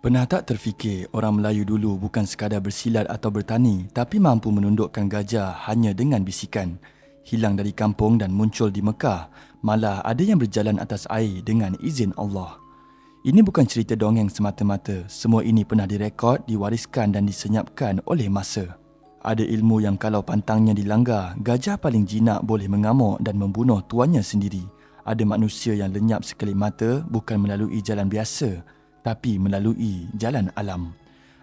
Pernah tak terfikir orang Melayu dulu bukan sekadar bersilat atau bertani, tapi mampu menundukkan gajah hanya dengan bisikan? Hilang dari kampung dan muncul di Mekah, malah ada yang berjalan atas air dengan izin Allah. Ini bukan cerita dongeng semata-mata, semua ini pernah direkod, diwariskan dan disenyapkan oleh masa. Ada ilmu yang kalau pantangnya dilanggar, gajah paling jinak boleh mengamuk dan membunuh tuannya sendiri. Ada manusia yang lenyap sekelip mata bukan melalui jalan biasa, tapi melalui jalan alam.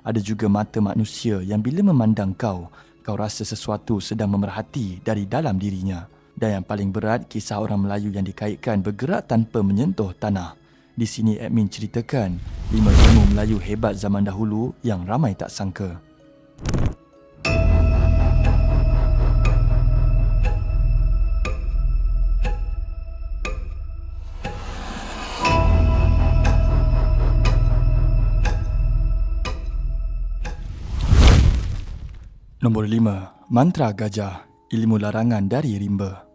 Ada juga mata manusia yang bila memandang kau rasa sesuatu sedang memerhati dari dalam dirinya. Dan yang paling berat, kisah orang Melayu yang dikaitkan bergerak tanpa menyentuh tanah. Di sini admin ceritakan 5 ilmu Melayu hebat zaman dahulu yang ramai tak sangka. Nombor 5. Mantra Gajah, ilmu larangan dari rimba.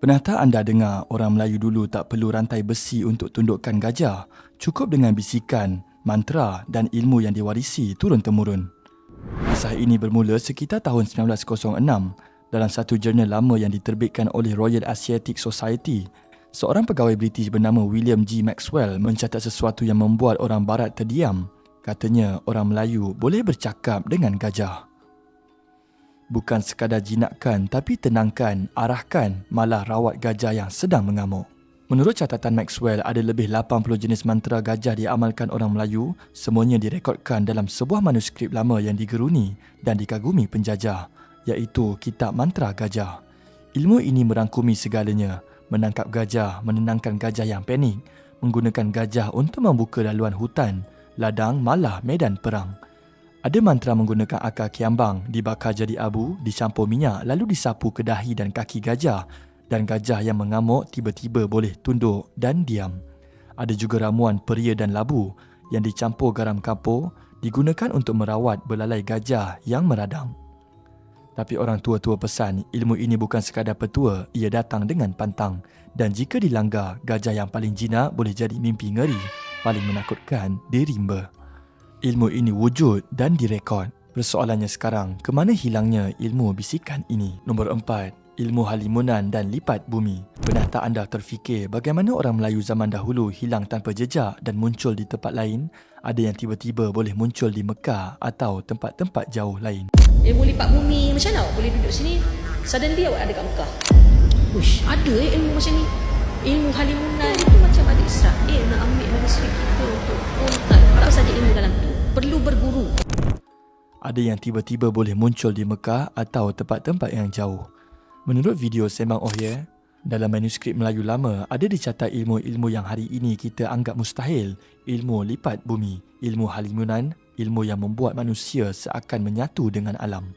Pernah tak anda dengar orang Melayu dulu tak perlu rantai besi untuk tundukkan gajah? Cukup dengan bisikan, mantra dan ilmu yang diwarisi turun-temurun. Kisah ini bermula sekitar tahun 1906 dalam satu jurnal lama yang diterbitkan oleh Royal Asiatic Society. Seorang pegawai British bernama William G. Maxwell mencatat sesuatu yang membuat orang barat terdiam. Katanya orang Melayu boleh bercakap dengan gajah. Bukan sekadar jinakkan, tapi tenangkan, arahkan, malah rawat gajah yang sedang mengamuk. Menurut catatan Maxwell, ada lebih 80 jenis mantra gajah diamalkan orang Melayu. Semuanya direkodkan dalam sebuah manuskrip lama yang digeruni dan dikagumi penjajah, iaitu Kitab Mantra Gajah. Ilmu ini merangkumi segalanya, menangkap gajah, menenangkan gajah yang panik, menggunakan gajah untuk membuka laluan hutan, ladang, malah medan perang. Ada mantra menggunakan akar kiambang, dibakar jadi abu, dicampur minyak lalu disapu ke dahi dan kaki gajah, dan gajah yang mengamuk tiba-tiba boleh tunduk dan diam. Ada juga ramuan peria dan labu yang dicampur garam kapur, digunakan untuk merawat belalai gajah yang meradang. Tapi orang tua-tua pesan, ilmu ini bukan sekadar petua, ia datang dengan pantang. Dan jika dilanggar, gajah yang paling jinak boleh jadi mimpi ngeri, paling menakutkan di rimba. Ilmu ini wujud dan direkod. Persoalannya sekarang, ke mana hilangnya ilmu bisikan ini? Nombor 4. Ilmu halimunan dan lipat bumi. Pernah tak anda terfikir bagaimana orang Melayu zaman dahulu hilang tanpa jejak dan muncul di tempat lain? Ada yang tiba-tiba boleh muncul di Mekah atau tempat-tempat jauh lain. Ilmu lipat bumi, macam mana awak boleh duduk sini? Suddenly awak ada kat Mekah. Uish, ada ilmu macam ni. Ilmu halimunan itu macam ada Israel nak ambil manuskrip kita untuk kontak. Apa saja ilmu dalam tu perlu berguru. Ada yang tiba-tiba boleh muncul di Mekah atau tempat-tempat yang jauh. Menurut video Sembang Ohye, dalam manuskrip Melayu lama ada dicatat ilmu-ilmu yang hari ini kita anggap mustahil. Ilmu lipat bumi, ilmu halimunan, ilmu yang membuat manusia seakan menyatu dengan alam.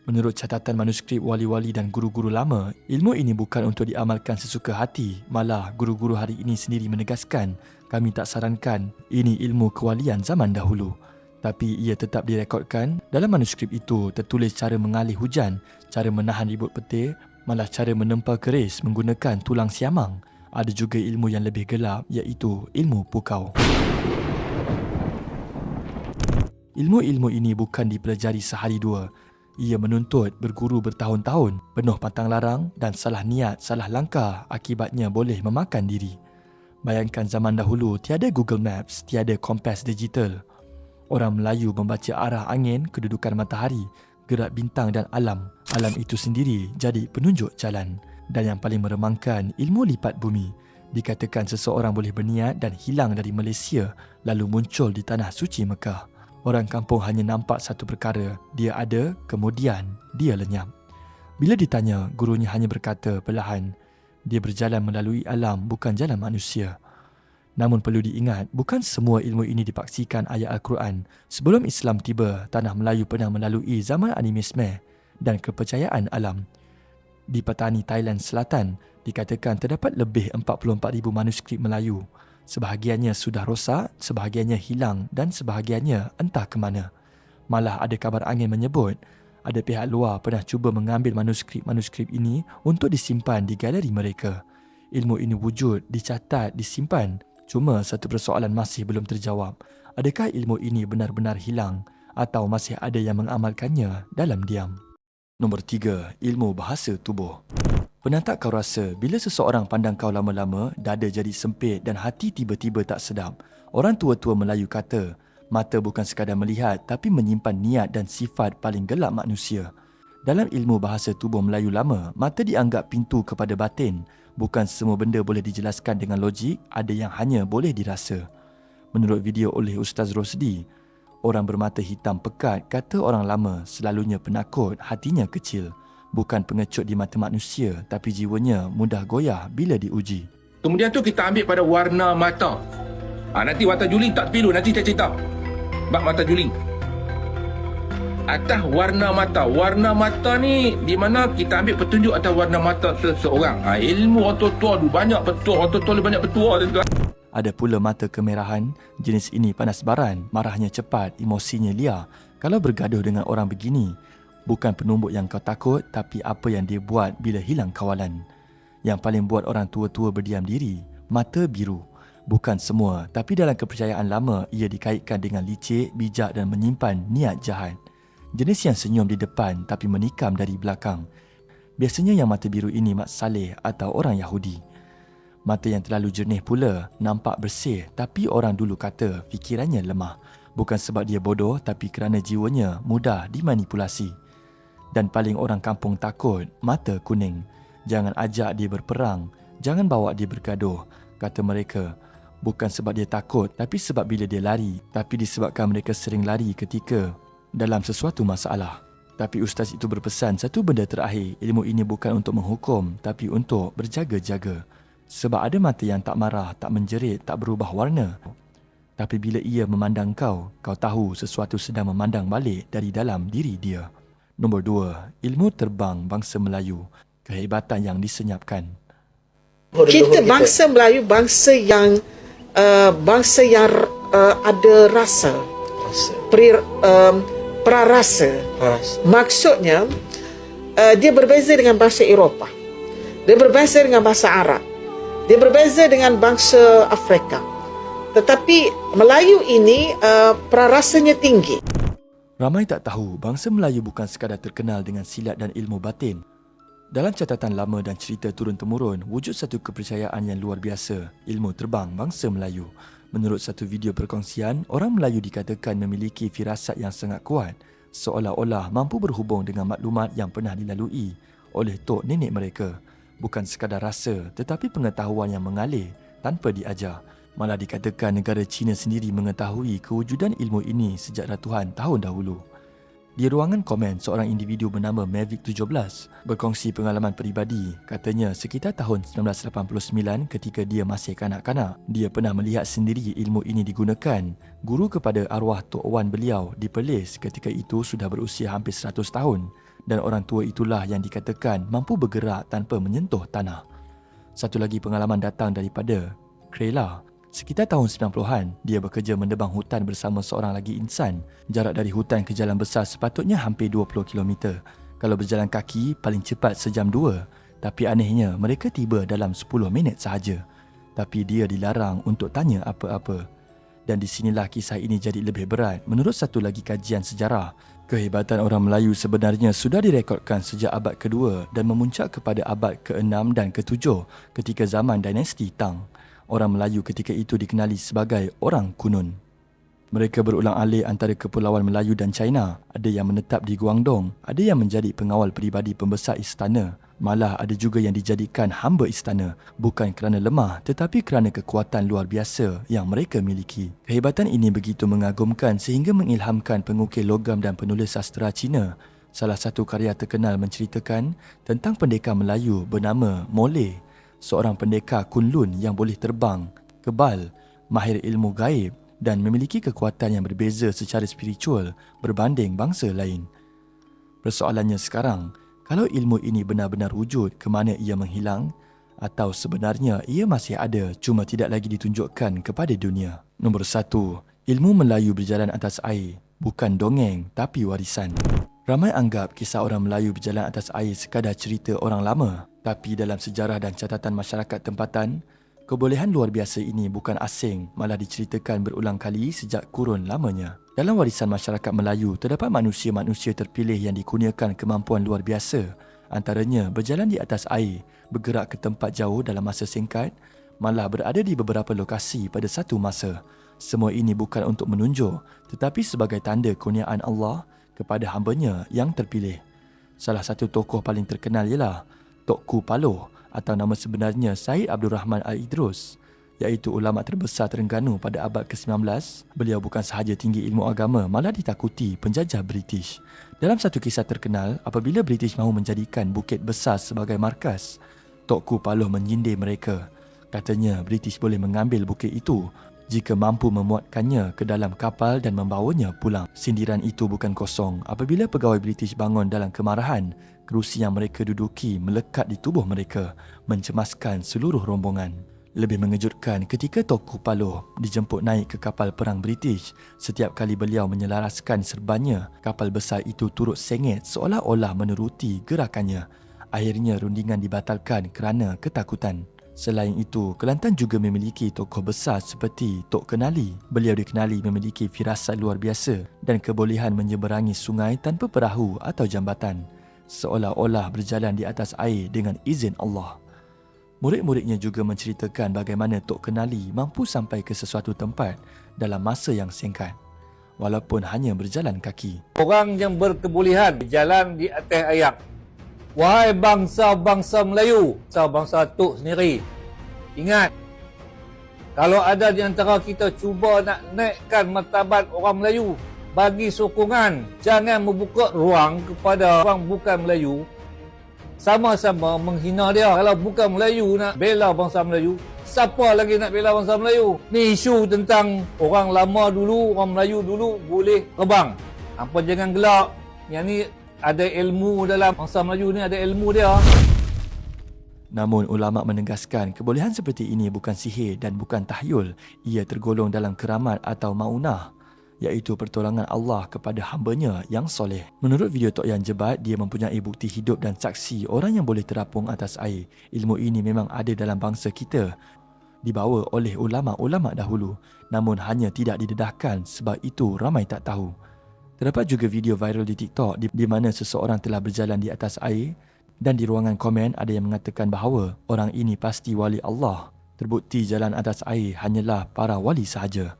Menurut catatan manuskrip wali-wali dan guru-guru lama, ilmu ini bukan untuk diamalkan sesuka hati. Malah, guru-guru hari ini sendiri menegaskan, kami tak sarankan ini ilmu kewalian zaman dahulu. Tapi ia tetap direkodkan. Dalam manuskrip itu tertulis cara mengalih hujan, cara menahan ribut petir, malah cara menempa keris menggunakan tulang siamang. Ada juga ilmu yang lebih gelap, iaitu ilmu pukau. Ilmu-ilmu ini bukan dipelajari sehari dua. Ia menuntut berguru bertahun-tahun, penuh pantang larang dan salah niat, salah langkah akibatnya boleh memakan diri. Bayangkan zaman dahulu tiada Google Maps, tiada kompas digital. Orang Melayu membaca arah angin, kedudukan matahari, gerak bintang dan alam. Alam itu sendiri jadi penunjuk jalan. Dan yang paling meremangkan, ilmu lipat bumi. Dikatakan seseorang boleh berniat dan hilang dari Malaysia lalu muncul di tanah suci Mekah. Orang kampung hanya nampak satu perkara, dia ada, kemudian dia lenyap. Bila ditanya, gurunya hanya berkata perlahan, dia berjalan melalui alam, bukan jalan manusia. Namun perlu diingat, bukan semua ilmu ini dipaksikan ayat Al-Quran. Sebelum Islam tiba, tanah Melayu pernah melalui zaman animisme dan kepercayaan alam. Di Patani, Thailand Selatan, dikatakan terdapat lebih 44,000 manuskrip Melayu. Sebahagiannya sudah rosak, sebahagiannya hilang dan sebahagiannya entah ke mana. Malah ada kabar angin menyebut, ada pihak luar pernah cuba mengambil manuskrip-manuskrip ini untuk disimpan di galeri mereka. Ilmu ini wujud, dicatat, disimpan. Cuma satu persoalan masih belum terjawab. Adakah ilmu ini benar-benar hilang atau masih ada yang mengamalkannya dalam diam? Nombor 3, ilmu bahasa tubuh. Pernah tak kau rasa bila seseorang pandang kau lama-lama, dada jadi sempit dan hati tiba-tiba tak sedap? Orang tua-tua Melayu kata, mata bukan sekadar melihat tapi menyimpan niat dan sifat paling gelap manusia. Dalam ilmu bahasa tubuh Melayu lama, mata dianggap pintu kepada batin. Bukan semua benda boleh dijelaskan dengan logik, ada yang hanya boleh dirasa. Menurut video oleh Ustaz Rosdi, orang bermata hitam pekat kata orang lama selalunya penakut, hatinya kecil. Bukan pengecut di mata manusia, tapi jiwanya mudah goyah bila diuji. Kemudian tu kita ambil pada warna mata. Nanti mata juling tak pilu, nanti saya cerita bab mata juling. Atas warna mata. Warna mata ni di mana kita ambil petunjuk atas warna mata seseorang. Ilmu orang tua-tua tu banyak betul. Orang tua-tua banyak betul, tuan-tuan. Ada pula mata kemerahan. Jenis ini panas baran, marahnya cepat, emosinya liar. Kalau bergaduh dengan orang begini, bukan penumbuk yang kau takut, tapi apa yang dia buat bila hilang kawalan. Yang paling buat orang tua-tua berdiam diri, mata biru. Bukan semua, tapi dalam kepercayaan lama, ia dikaitkan dengan licik, bijak dan menyimpan niat jahat. Jenis yang senyum di depan tapi menikam dari belakang. Biasanya yang mata biru ini mak saleh atau orang Yahudi. Mata yang terlalu jernih pula, nampak bersih tapi orang dulu kata fikirannya lemah. Bukan sebab dia bodoh tapi kerana jiwanya mudah dimanipulasi. Dan paling orang kampung takut, mata kuning. Jangan ajak dia berperang, jangan bawa dia bergaduh, kata mereka. Bukan sebab dia takut tapi sebab bila dia lari, tapi disebabkan mereka sering lari ketika dalam sesuatu masalah. Tapi ustaz itu berpesan satu benda terakhir, ilmu ini bukan untuk menghukum tapi untuk berjaga-jaga. Sebab ada mata yang tak marah, tak menjerit, tak berubah warna. Tapi bila ia memandang kau, kau tahu sesuatu sedang memandang balik dari dalam diri dia. Nombor 2, ilmu terbang bangsa Melayu. Kehebatan yang disenyapkan. Kita bangsa Melayu, bangsa yang ada rasa, prarasa. Maksudnya dia berbeza dengan bangsa Eropah, dia berbeza dengan bangsa Arab, dia berbeza dengan bangsa Afrika. Tetapi Melayu ini prarasanya tinggi. Ramai tak tahu bangsa Melayu bukan sekadar terkenal dengan silat dan ilmu batin. Dalam catatan lama dan cerita turun-temurun, wujud satu kepercayaan yang luar biasa, ilmu terbang bangsa Melayu. Menurut satu video perkongsian, orang Melayu dikatakan memiliki firasat yang sangat kuat, seolah-olah mampu berhubung dengan maklumat yang pernah dilalui oleh tok nenek mereka. Bukan sekadar rasa, tetapi pengetahuan yang mengalir tanpa diajar. Malah dikatakan negara China sendiri mengetahui kewujudan ilmu ini sejak ratusan tahun dahulu. Di ruangan komen, seorang individu bernama Mavic17 berkongsi pengalaman peribadi. Katanya sekitar tahun 1989 ketika dia masih kanak-kanak, dia pernah melihat sendiri ilmu ini digunakan. Guru kepada arwah Tok Wan beliau di Perlis ketika itu sudah berusia hampir 100 tahun. Dan orang tua itulah yang dikatakan mampu bergerak tanpa menyentuh tanah. Satu lagi pengalaman datang daripada Krela. Sekitar tahun 90-an, dia bekerja mendebang hutan bersama seorang lagi insan. Jarak dari hutan ke jalan besar sepatutnya hampir 20 km. Kalau berjalan kaki, paling cepat sejam 2. Tapi anehnya, mereka tiba dalam 10 minit sahaja. Tapi dia dilarang untuk tanya apa-apa. Dan di sinilah kisah ini jadi lebih berat. Menurut satu lagi kajian sejarah, kehebatan orang Melayu sebenarnya sudah direkodkan sejak abad kedua dan memuncak kepada abad ke-6 dan ke-7 ketika zaman dinasti Tang. Orang Melayu ketika itu dikenali sebagai orang Kunun. Mereka berulang-alik antara kepulauan Melayu dan China. Ada yang menetap di Guangdong, ada yang menjadi pengawal peribadi pembesar istana. Malah ada juga yang dijadikan hamba istana, bukan kerana lemah tetapi kerana kekuatan luar biasa yang mereka miliki. Kehebatan ini begitu mengagumkan sehingga mengilhamkan pengukir logam dan penulis sastera Cina. Salah satu karya terkenal menceritakan tentang pendekar Melayu bernama Mole, seorang pendekar Kunlun yang boleh terbang, kebal, mahir ilmu gaib dan memiliki kekuatan yang berbeza secara spiritual berbanding bangsa lain. Persoalannya sekarang, kalau ilmu ini benar-benar wujud, ke mana ia menghilang? Atau sebenarnya ia masih ada, cuma tidak lagi ditunjukkan kepada dunia? Nombor 1. Ilmu Melayu berjalan atas air, bukan dongeng tapi warisan. Ramai anggap kisah orang Melayu berjalan atas air sekadar cerita orang lama. Tapi dalam sejarah dan catatan masyarakat tempatan, Kebolehan luar biasa ini bukan asing, malah diceritakan berulang kali sejak kurun lamanya. Dalam warisan masyarakat Melayu, terdapat manusia-manusia terpilih yang dikurniakan kemampuan luar biasa. Antaranya berjalan di atas air, bergerak ke tempat jauh dalam masa singkat, malah berada di beberapa lokasi pada satu masa. Semua ini bukan untuk menunjuk, tetapi sebagai tanda kurniaan Allah kepada hamba-Nya yang terpilih. Salah satu tokoh paling terkenal ialah Tokku Paloh atau nama sebenarnya Syed Abdul Rahman Al-Idrus, iaitu ulama terbesar Terengganu pada abad ke-19. Beliau bukan sahaja tinggi ilmu agama, malah ditakuti penjajah British. Dalam satu kisah terkenal, apabila British mahu menjadikan Bukit Besar sebagai markas, Tokku Paloh menyindir mereka. Katanya British boleh mengambil bukit itu jika mampu memuatkannya ke dalam kapal dan membawanya pulang. Sindiran itu bukan kosong. Apabila pegawai British bangun dalam kemarahan, kerusi yang mereka duduki melekat di tubuh mereka, mencemaskan seluruh rombongan. Lebih mengejutkan, ketika Tokku Paloh dijemput naik ke kapal perang British, setiap kali beliau menyelaraskan serbannya, kapal besar itu turut sengit seolah-olah menuruti gerakannya. Akhirnya rundingan dibatalkan kerana ketakutan. Selain itu, Kelantan juga memiliki tokoh besar seperti Tok Kenali. Beliau dikenali memiliki firasat luar biasa dan kebolehan menyeberangi sungai tanpa perahu atau jambatan, seolah-olah berjalan di atas air dengan izin Allah. Murid-muridnya juga menceritakan bagaimana Tok Kenali mampu sampai ke sesuatu tempat dalam masa yang singkat, walaupun hanya berjalan kaki. Orang yang berkebolehan berjalan di atas air. Wahai bangsa-bangsa Melayu, bangsa Tok sendiri, ingat, kalau ada di antara kita cuba nak naikkan martabat orang Melayu, bagi sokongan, jangan membuka ruang kepada orang bukan Melayu, sama-sama menghina dia. Kalau bukan Melayu nak bela bangsa Melayu, siapa lagi nak bela bangsa Melayu? Ni isu tentang orang lama dulu, orang Melayu dulu boleh terbang. Apa jangan gelak. Yang ni ada ilmu dalam bangsa Melayu ni, ada ilmu dia. Namun ulama menegaskan kebolehan seperti ini bukan sihir dan bukan tahyul. Ia tergolong dalam keramat atau maunah, iaitu pertolongan Allah kepada hamba-Nya yang soleh. Menurut video Tok Yan Jebat, dia mempunyai bukti hidup dan saksi orang yang boleh terapung atas air. Ilmu ini memang ada dalam bangsa kita, dibawa oleh ulama-ulama dahulu, namun hanya tidak didedahkan, sebab itu ramai tak tahu. Terdapat juga video viral di TikTok di mana seseorang telah berjalan di atas air dan di ruangan komen ada yang mengatakan bahawa orang ini pasti wali Allah. Terbukti jalan atas air hanyalah para wali sahaja.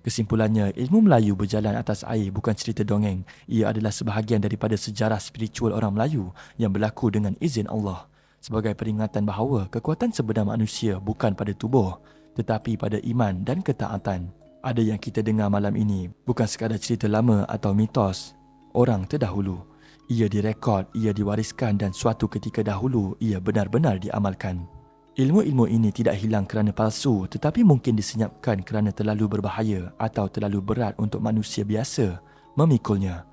Kesimpulannya, ilmu Melayu berjalan atas air bukan cerita dongeng. Ia adalah sebahagian daripada sejarah spiritual orang Melayu yang berlaku dengan izin Allah, sebagai peringatan bahawa kekuatan sebenar manusia bukan pada tubuh, tetapi pada iman dan ketaatan. Ada yang kita dengar malam ini bukan sekadar cerita lama atau mitos orang terdahulu. Ia direkod, ia diwariskan dan suatu ketika dahulu ia benar-benar diamalkan. Ilmu-ilmu ini tidak hilang kerana palsu, tetapi mungkin disenyapkan kerana terlalu berbahaya atau terlalu berat untuk manusia biasa memikulnya.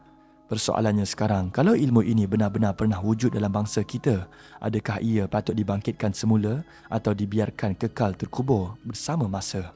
Persoalannya sekarang, kalau ilmu ini benar-benar pernah wujud dalam bangsa kita, adakah ia patut dibangkitkan semula atau dibiarkan kekal terkubur bersama masa?